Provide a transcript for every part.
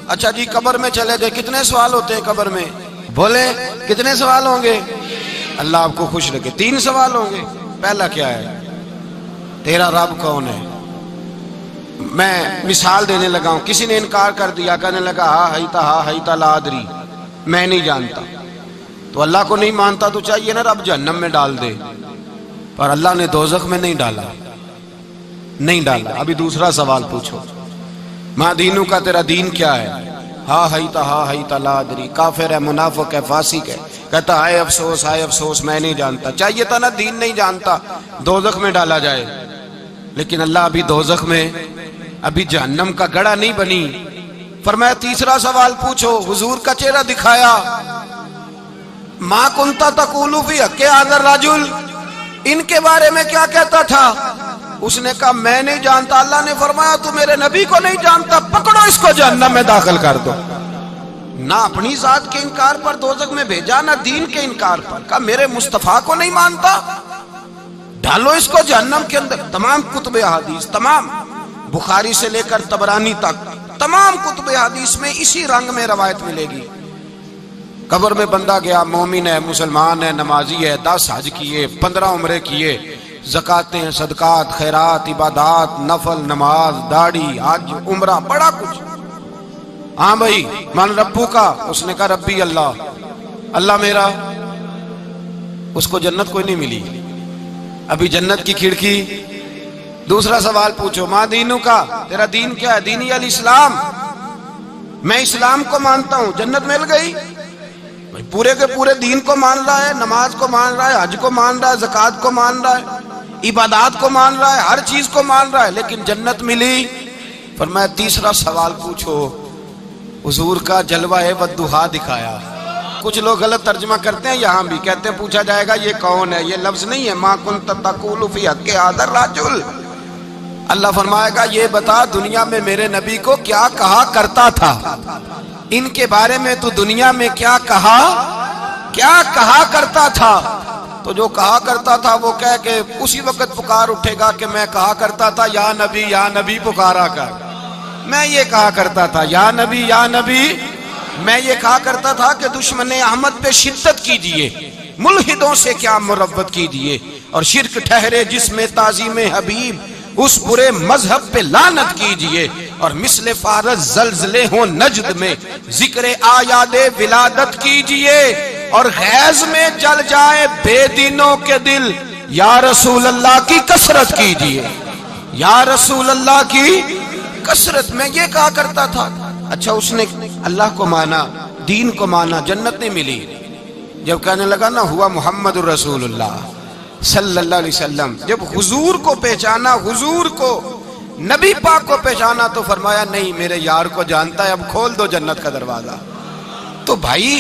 اچھا جی قبر میں چلے گئے، کتنے سوال ہوتے ہیں قبر میں؟ بولے کتنے سوال ہوں گے؟ اللہ آپ کو خوش رکھے، 3 سوال ہوں گے۔ پہلا کیا ہے؟ تیرا رب کون ہے؟ میں مثال دینے لگا ہوں، کسی نے انکار کر دیا، کہنے لگا ہا ہیتا لا ادری، میں نہیں جانتا۔ تو اللہ کو نہیں مانتا تو چاہیے نا رب جہنم میں ڈال دے، پر اللہ نے دوزخ میں نہیں ڈالا، نہیں ڈالا۔ ابھی دوسرا سوال پوچھو، ماں دینوں کا، تیرا دین کیا ہے؟ ہا ہیتا لا ادری، کافر ہے، منافق ہے، فاسق ہے، کہتا ہائے افسوس میں نہیں جانتا۔ چاہیے تھا نا دین نہیں جانتا دوزخ میں ڈالا جائے، لیکن اللہ ابھی دوزخ میں، ابھی جہنم کا گڑھا نہیں بنی۔ فرمایا تیسرا سوال پوچھو، حضور کا چہرہ دکھایا، ما کنتا تقول فی حق ھذا الرجل، ان کے بارے میں کیا کہتا تھا؟ اس نے کہا میں نہیں جانتا۔ اللہ نے فرمایا تو میرے نبی کو نہیں جانتا، پکڑو اس کو جہنم میں داخل کر دو۔ نہ اپنی ذات کے انکار پر دوزخ میں بھیجا، نہ دین کے انکار پر، کہا میرے مصطفیٰ کو نہیں مانتا، ڈالو اس کو جہنم کے اندر۔ تمام کتب حدیث، تمام بخاری سے لے کر طبرانی تک، تمام کتب حدیث میں اسی رنگ میں روایت ملے گی۔ قبر میں بندہ گیا، مومن ہے، مسلمان ہے، نمازی ہے، 10 حج کیے، 15 عمرے کیے، زکاتیں، صدقات، خیرات، عبادات، نفل، نماز، داڑھی، حج، عمرہ، بڑا کچھ۔ ہاں بھائی من ربو کا، اس نے کہا ربی اللہ، اللہ میرا۔ اس کو جنت کوئی نہیں ملی، ابھی جنت کی کھڑکی۔ دوسرا سوال پوچھو، ماں دینوں کا، تیرا دین کیا ہے؟ دینی الاسلام، میں اسلام کو مانتا ہوں، جنت مل گئی۔ پورے کے پورے دین کو مان رہا ہے، نماز کو مان رہا ہے، حج کو مان رہا ہے، زکوٰۃ کو مان رہا ہے، عبادات کو مان رہا ہے، ہر چیز کو مان رہا ہے، لیکن جنت ملی۔ فرمایا تیسرا سوال پوچھو، حضور کا جلوہ والضحیٰ دکھایا۔ کچھ لوگ غلط ترجمہ کرتے ہیں، یہاں بھی کہتے ہیں پوچھا جائے گا یہ کون ہے، یہ لفظ نہیں ہے، ما کنت تقول فی حق ھذا الرجل۔ اللہ فرمائے گا یہ بتا دنیا میں میرے نبی کو کیا کہا کرتا تھا، ان کے بارے میں تو دنیا میں کیا کہا کرتا تھا۔ تو جو کہا کرتا تھا وہ کہہ کے اسی وقت پکار اٹھے گا کہ میں کہا کرتا تھا یا نبی پکارا کر، میں یہ کہا کرتا تھا یا نبی، میں یہ کہا کرتا تھا کہ دشمن احمد پہ شدت کیجئے، ملحدوں سے کیا مربت کیجئے، اور شرک ٹھہرے جس میں تعظیم حبیب، اس برے مذہب پہ لعنت کیجئے، اور مثل فارس زلزلے ہوں نجد میں ذکر آیاد ولادت کیجئے، اور غیظ میں جل جائے بے دینوں کے دل، یا رسول اللہ کی کثرت کیجئے، یا رسول اللہ کی کثرت۔ میں یہ کہا کرتا تھا۔ اچھا اس نے اللہ کو مانا، دین کو مانا، جنت نہیں ملی۔ جب کہنے لگا نا ہوا محمد الرسول اللہ صلی اللہ علیہ وسلم، جب حضور کو پہچانا، حضور کو، نبی پاک کو پہچانا، تو فرمایا نہیں میرے یار کو جانتا ہے، اب کھول دو جنت کا دروازہ۔ تو بھائی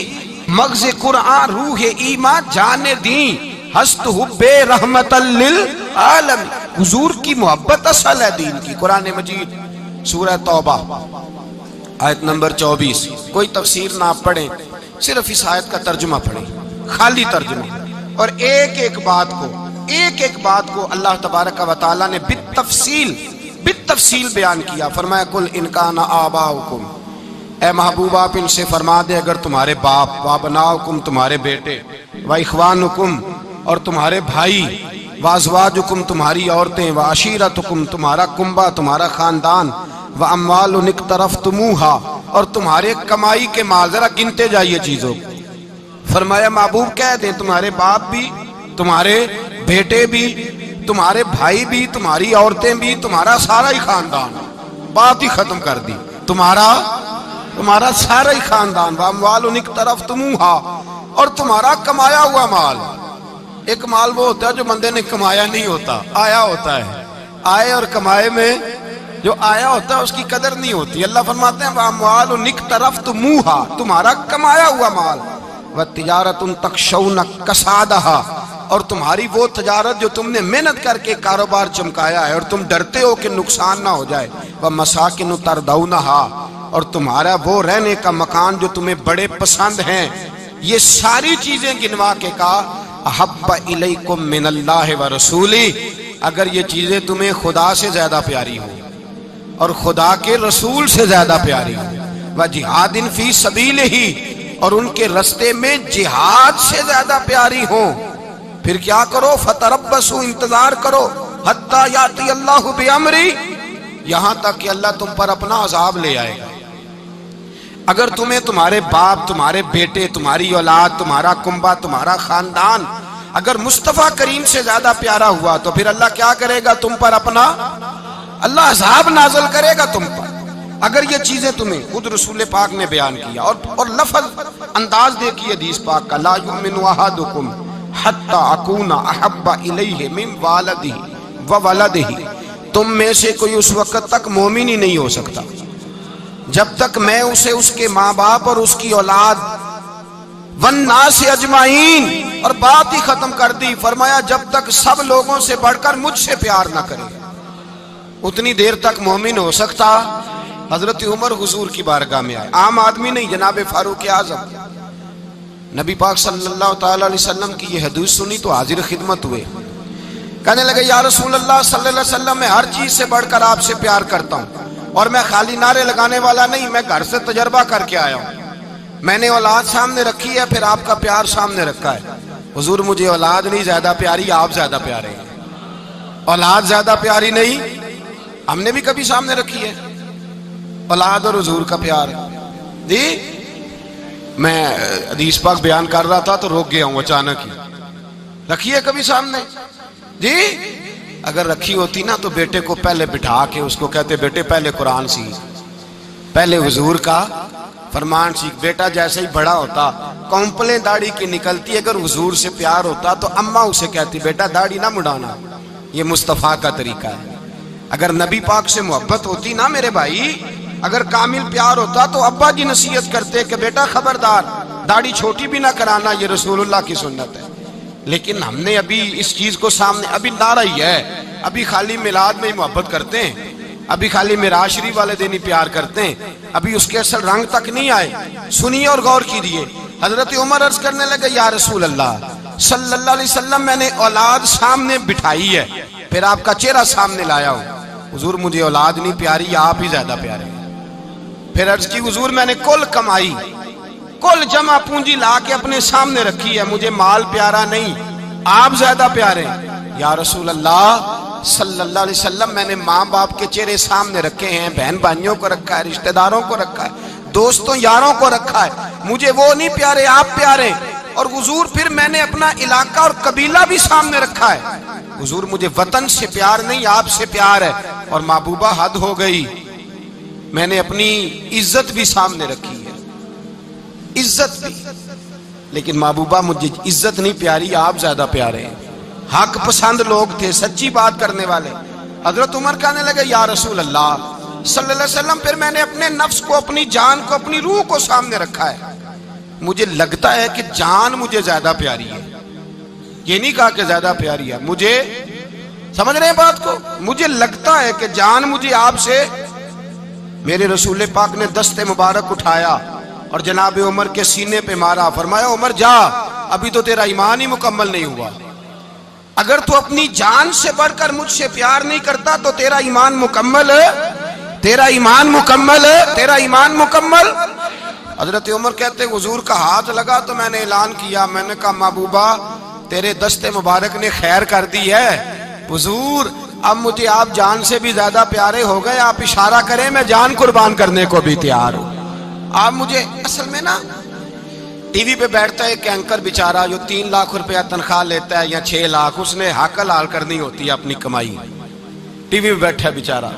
مغز قرآن روح ایمان جان دین ہست حب رحمت للعالم، حضور کی محبت اصل ہے دین کی۔ قرآن مجید سورہ توبہ آیت نمبر 24، کوئی تفسیر نہ پڑھیں، صرف اس آیت کا ترجمہ پڑھیں، خالی ترجمہ، اور ایک ایک بات کو اللہ تبارک و تعالیٰ نے بالتفصیل بیان کیا۔ فرمایا کل ان کان آباؤکم، اے محبوب آپ ان سے فرما دے اگر تمہارے باپ، وابناؤکم تمہارے بیٹے، واخوانکم اور تمہارے بھائی، وازواجکم تمہاری عورتیں، وعشیرتکم تمہارا کنبہ، تمہارا خاندان، واموال اقترفتموہا اور تمہارے کمائی کے مال، ذرا گنتے جائیے چیزوں۔ فرمایا محبوب کہہ دیں تمہارے باپ بھی، تمہارے بیٹے بھی، تمہارے بھائی بھی، تمہاری عورتیں بھی، تمہارا سارا ہی خاندان، بات ہی ختم کر دی، تمہارا سارا ہی خاندان، واموال اقترفتموہا اور تمہارا کمایا ہوا مال۔ ایک مال وہ ہوتا ہے جو بندے نے کمایا نہیں ہوتا، آیا ہوتا ہے، آئے اور کمائے میں جو آیا ہوتا ہے اس کی قدر نہیں ہوتی۔ اللہ فرماتے ہیں واموال اقترفتموہا، تمہارا کمایا ہوا مال، وتجارت تخشون کسادہا اور تمہاری وہ تجارت جو تم نے محنت کر کے کاروبار چمکایا ہے اور تم ڈرتے ہو کہ نقصان نہ ہو جائے، ومساکن تردونہا اور تمہارا وہ رہنے کا مکان جو تمہیں بڑے پسند ہیں۔ یہ ساری چیزیں گنوا کے کہا احب الیکم من اللہ ورسولی، اگر یہ چیزیں تمہیں خدا سے زیادہ پیاری ہوں اور خدا کے رسول سے زیادہ پیاری ہوں، وجہاد فی سبیلہ، اور ان کے رستے میں جہاد سے زیادہ پیاری ہوں، پھر کیا کرو؟ فتربصوا، انتظار کرو، حتی یاتی اللہ بامری، یہاں تک کہ اللہ تم پر اپنا عذاب لے آئے گا۔ اگر تمہیں تمہارے باپ، تمہارے بیٹے، تمہاری اولاد، تمہارا کنبہ، تمہارا خاندان اگر مصطفیٰ کریم سے زیادہ پیارا ہوا تو پھر اللہ کیا کرے گا تم پر؟ اپنا اللہ عذاب نازل کرے گا تم پر۔ اگر یہ چیزیں تمہیں خود رسول پاک نے بیان کیا اور لفظ انداز دیکھیے حدیث پاک کا، لا یؤمن احدکم حتی اکون احب الیہ من والدہ وولدہ، تم میں سے کوئی اس وقت تک مومن ہی نہیں ہو سکتا جب تک میں اسے اس کے ماں باپ اور اس کی اولاد والناس اجمعین، اور بات ہی ختم کر دی، فرمایا جب تک سب لوگوں سے بڑھ کر مجھ سے پیار نہ کرے اتنی دیر تک مومن ہو سکتا۔ حضرت عمر حضور کی بارگاہ میں آئے، عام آدمی نہیں، جناب فاروق اعظم، نبی پاک صلی اللہ تعالی علیہ وسلم کی یہ حدیث سنی تو حاضر خدمت ہوئے، کہنے لگے یا رسول اللہ صلی اللہ علیہ وسلم، میں ہر چیز سے بڑھ کر آپ سے پیار کرتا ہوں، اور میں خالی نعرے لگانے والا نہیں، میں گھر سے تجربہ کر کے آیا ہوں، میں نے اولاد سامنے رکھی ہے، پھر آپ کا پیار سامنے رکھا ہے۔ حضور مجھے اولاد نہیں زیادہ پیاری، آپ زیادہ پیارے ہیں۔ اولاد زیادہ پیاری نہیں، ہم نے بھی کبھی سامنے رکھی ہے اولاد اور حضور کا پیار؟ جی میں حدیث پاک بیان کر رہا تھا تو روک گیا ہوں اچانک ہی، رکھی ہے کبھی سامنے؟ جی اگر رکھی ہوتی نا تو بیٹے کو پہلے بٹھا کے اس کو کہتے بیٹے پہلے قرآن سیکھ، پہلے حضور کا فرمان سیکھ۔ بیٹا جیسے ہی بڑا ہوتا، کونپلیں داڑھی کی نکلتی، اگر حضور سے پیار ہوتا تو اماں اسے کہتی بیٹا داڑھی نہ مڈانا، یہ مصطفیٰ کا طریقہ ہے۔ اگر نبی پاک سے محبت ہوتی نا میرے بھائی، اگر کامل پیار ہوتا تو ابا جی نصیحت کرتے کہ بیٹا خبردار داڑھی چھوٹی بھی نہ کرانا، یہ رسول اللہ کی سنت ہے۔ لیکن ہم نے ابھی اس چیز کو سامنے، ابھی نعرہ ہی ہے، ابھی خالی میلاد میں ہی محبت کرتے ہیں، ابھی خالی معراج شریف والے دن ہی پیار کرتے ہیں، ابھی اس کے اصل رنگ تک نہیں آئے۔ سنیے اور غور کیجیے، حضرت عمر عرض کرنے لگے یا رسول اللہ صلی اللہ علیہ وسلم، میں نے اولاد سامنے بٹھائی ہے، پھر آپ کا چہرہ سامنے لایا ہوں، حضور مجھے اولاد نہیں پیاری، آپ ہی زیادہ پیارے ہیں۔ پھر عرض کی حضور میں نے کل کمائی، کل جمع پونجی لا کے اپنے سامنے رکھی ہے، مجھے مال پیارا نہیں، آپ زیادہ پیارے ہیں۔ یا رسول اللہ صلی اللہ علیہ وسلم، میں نے ماں باپ کے چہرے سامنے رکھے ہیں، بہن بھائیوں کو رکھا ہے، رشتہ داروں کو رکھا ہے، دوستوں یاروں کو رکھا ہے، مجھے وہ نہیں پیارے، آپ پیارے۔ اور حضور پھر میں نے اپنا علاقہ اور قبیلہ بھی سامنے رکھا ہے، حضور مجھے وطن سے پیار نہیں، آپ سے پیار ہے۔ اور محبوبہ حد ہو گئی، میں نے اپنی عزت بھی سامنے رکھی ہے، عزت بھی، لیکن محبوبہ مجھے عزت نہیں پیاری، آپ زیادہ پیارے ہیں۔ حق پسند لوگ تھے، سچی بات کرنے والے۔ حضرت عمر کہنے لگے یا رسول اللہ صلی اللہ علیہ وسلم، پھر میں نے اپنے نفس کو، اپنی جان کو، اپنی روح کو سامنے رکھا ہے، مجھے لگتا ہے کہ جان مجھے زیادہ پیاری ہے، یہ نہیں کہا کہ زیادہ پیاری ہے، مجھے سمجھ رہے ہیں بات کو، مجھے لگتا ہے کہ جان مجھے آپ سے۔ میرے رسول پاک نے دست مبارک اٹھایا اور جناب عمر کے سینے پہ مارا، فرمایا عمر جا، ابھی تو تیرا ایمان ہی مکمل نہیں ہوا، اگر تو اپنی جان سے بڑھ کر مجھ سے پیار نہیں کرتا تو تیرا ایمان مکمل ہے، تیرا ایمان مکمل ہے، تیرا ایمان مکمل۔ حضرت عمر کہتے حضور کا ہاتھ لگا تو میں نے اعلان کیا، میں نے کہا محبوبہ تیرے دست مبارک نے خیر کر دی ہے، حضور اب مجھے آپ جان سے بھی زیادہ پیارے ہو گئے، آپ اشارہ کریں میں جان قربان کرنے کو بھی تیار ہوں۔ آپ مجھے، اصل میں نا ٹی وی پہ بیٹھتا ہے ایک اینکر بیچارہ جو 3 لاکھ روپیہ تنخواہ لیتا ہے یا 6 لاکھ، اس نے حق حلال کرنی ہوتی ہے اپنی کمائی، ٹی وی پہ بیٹھا ہے بیچارہ،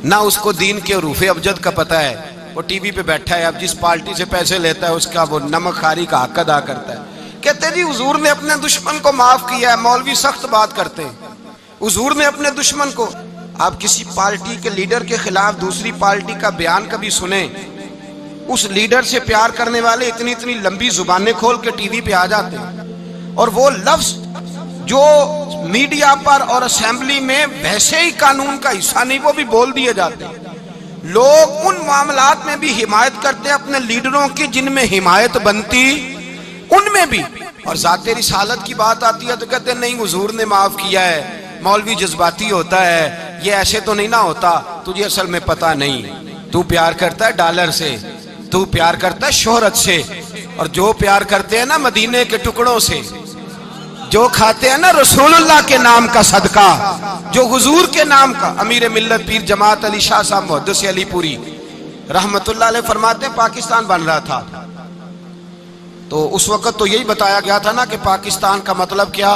نہ اس کو دین کے حروف ابجد کا پتہ ہے، وہ ٹی وی پہ بیٹھا ہے، اب جس پارٹی سے پیسے لیتا ہے اس کا وہ نمک خاری کا حق ادا کرتا ہے۔ کہتے جی حضور نے اپنے دشمن کو معاف کیا ہے، مولوی سخت بات کرتے ہیں، حضور نے اپنے دشمن کو، آپ کسی پارٹی کے لیڈر کے خلاف دوسری پارٹی کا بیان کبھی سنیں، اس لیڈر سے پیار کرنے والے اتنی اتنی لمبی زبانیں کھول کے ٹی وی پہ آ جاتے ہیں، اور وہ لفظ جو میڈیا پر اور اسمبلی میں ویسے ہی قانون کا حصہ نہیں وہ بھی بول دیے جاتے ہیں۔ لوگ ان معاملات میں بھی حمایت کرتے ہیں اپنے لیڈروں کی جن میں حمایت بنتی ان میں بھی، اور ذات رسالت کی بات آتی ہے تو کہتے ہیں نہیں حضور نے معاف کیا ہے، مولوی جذباتی ہوتا ہے، یہ ایسے تو نہیں نہ ہوتا، تجھے اصل میں پتہ نہیں۔ تو پیار کرتا ہے ڈالر سے، تو پیار کرتا ہے شہرت سے، اور جو پیار کرتے ہیں نا مدینے کے ٹکڑوں سے، جو کھاتے ہیں نا رسول اللہ کے نام کا صدقہ، جو حضور کے نام کا۔ امیر ملت پیر جماعت علی شاہ صاحب محدث علی پوری رحمت اللہ علیہ فرماتے ہیں پاکستان بن رہا تھا تو اس وقت تو یہی بتایا گیا تھا نا کہ پاکستان کا مطلب کیا،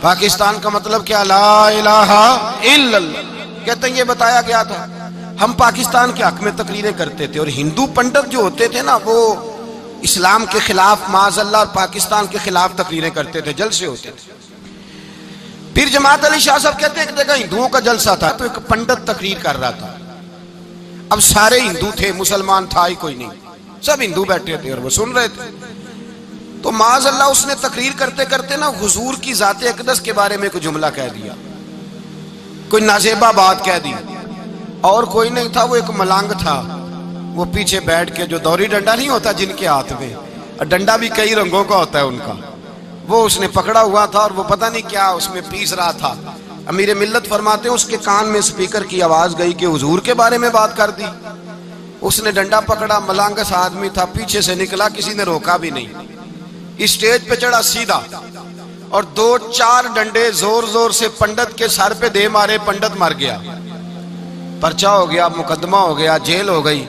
پاکستان کا مطلب کیا، لا الہ الا اللہ، کہتے ہیں یہ بتایا گیا تھا۔ ہم پاکستان کے حق میں تقریریں کرتے تھے، اور ہندو پنڈت جو ہوتے تھے نا وہ اسلام کے خلاف معاذ اللہ اور پاکستان کے خلاف تقریریں کرتے تھے، جلسے ہوتے تھے۔ پیر جماعت علی شاہ صاحب کہتے ہیں ایک جگہ ہندوؤں کا جلسہ تھا تو ایک پنڈت تقریر کر رہا تھا۔ اب سارے ہندو تھے، مسلمان تھا ہی کوئی نہیں، سب ہندو بیٹھے تھے اور وہ سن رہے تھے۔ تو معاذ اللہ اس نے تقریر کرتے کرتے نا حضور کی ذات اقدس کے بارے میں کوئی جملہ کہہ دیا، کوئی نازیبہ بات کہہ دی، اور کوئی نہیں تھا، وہ ایک ملنگ تھا، وہ پیچھے بیٹھ کے، جو دوری ڈنڈا نہیں ہوتا جن کے ہاتھ میں، اور ڈنڈا بھی کئی رنگوں کا ہوتا ہے ان کا، وہ اس نے پکڑا ہوا تھا اور وہ پتہ نہیں کیا اس میں پیس رہا تھا۔ امیر ملت فرماتے ہیں اس کے کان میں سپیکر کی آواز گئی کہ حضور کے بارے میں بات کر دی۔ اس نے ڈنڈا پکڑا، ملانگس آدمی تھا، پیچھے سے نکلا، کسی نے روکا بھی نہیں، اسٹیج پہ چڑھا سیدھا، اور 2-4 ڈنڈے زور زور سے پنڈت کے سر پہ دے مارے، پنڈت مر گیا، پرچہ ہو گیا، مقدمہ ہو گیا، جیل ہو گئی۔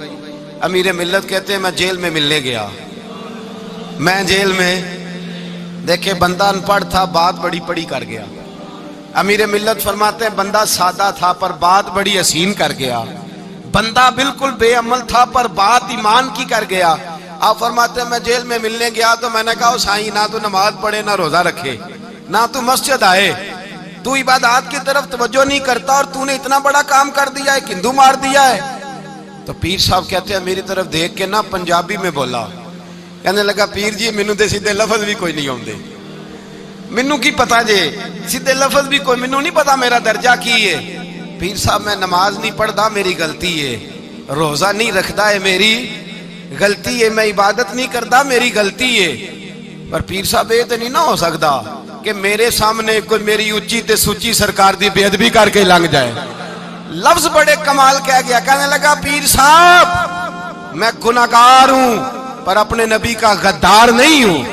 امیر ملت کہتے ہیں میں جیل میں ملنے گیا، میں جیل میں، دیکھے بندہ ان پڑھ تھا، بات بڑی پڑی کر گیا۔ امیر ملت فرماتے ہیں بندہ سادہ تھا پر بات بڑی حسین کر گیا، بندہ بالکل بے عمل تھا پر بات ایمان کی کر گیا۔ آپ فرماتے ہیں میں جیل میں ملنے گیا تو میں نے کہا سائیں نہ تو نماز پڑھے، نہ روزہ رکھے، نہ تو مسجد آئے، تو عبادات کی طرف توجہ نہیں کرتا، اور تو نے اتنا بڑا کام کر دیا ہے، ہندو مار دیا ہے۔ تو پیر صاحب کہتے ہیں میری طرف دیکھ کے نا پنجابی میں بولا، کہنے لگا پیر جی مینوں تے سیدھے لفظ بھی کوئی نہیں آوندے، مینوں کی پتا جے سیدھے لفظ بھی کوئی، مینوں نہیں پتا میرا درجہ کی ہے۔ پیر صاحب میں نماز نہیں پڑھدا میری غلطی ہے، روزہ نہیں رکھدا ہے میری غلطی ہے، میں عبادت نہیں کردا میری غلطی ہے، پر پیر صاحب یہ تو نہیں نہ ہو سکتا کہ میرے سامنے کوئی میری اچھی تے سچی سرکار دی بے ادبی کر کے لنگ جائے۔ لفظ بڑے کمال کہہ گیا، کہنے لگا پیر صاحب میں گناہگار ہوں پر اپنے نبی کا غدار نہیں ہوں۔